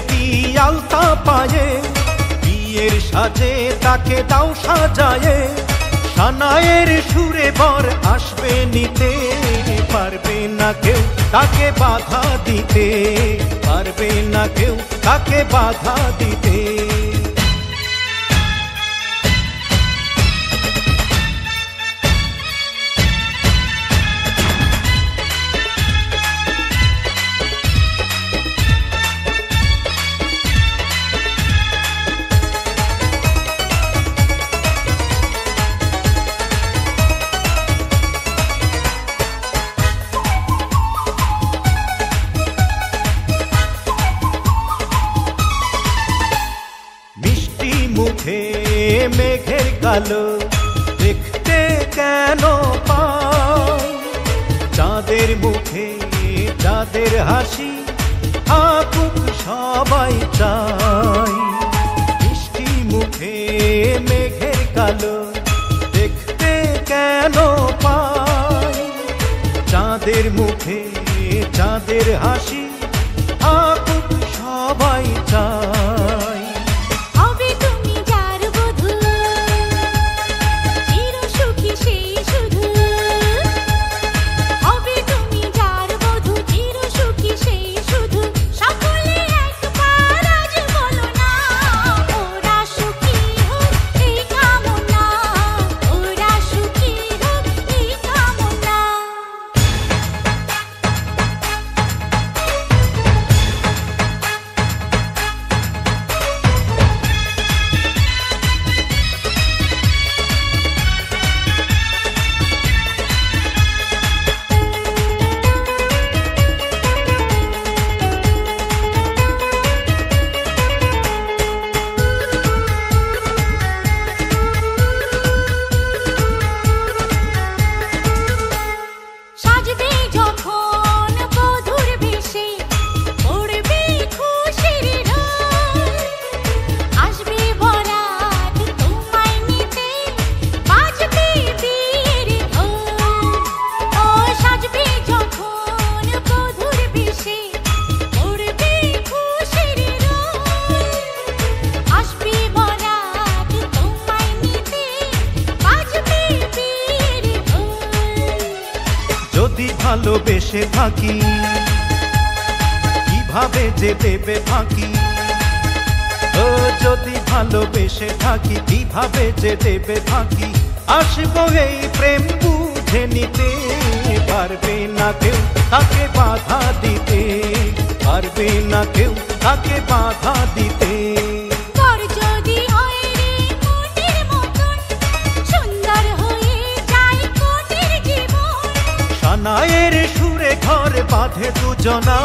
মেহেদি আলতা পায়ে, বিয়ের সাজে তাকে দাও সাজায়ে, সানায়ের সুরে বর আসবে নিতে, পারবে না কেউ তাকে বাধা দিতে, পারবে না কেউ তাকে বাধা দিতে। মুখে মেঘের কালো দেখতে কেন পাই, চাঁদের মুখে চাঁদের হাসি থাকুক সবাই চাই। মিষ্টি মুখে মেঘের কালো দেখতে কেন পাই, চাঁদের মুখে চাঁদের হাসি থাকুক সবাই চাই। যদি ভালোবেসে থাকি কিভাবে যে দেবে ফাঁকি, ও যদি ভালোবেসে থাকি কিভাবে যে দেবে ফাঁকি, আসবো এই প্রেম বুঝে নিতে, পারবে না কেউ তাকে বাধা দিতে, পারবে না কেউ তাকে বাধা দিতে। সানায়ের সুরে ঘর বাঁধে দুজনা।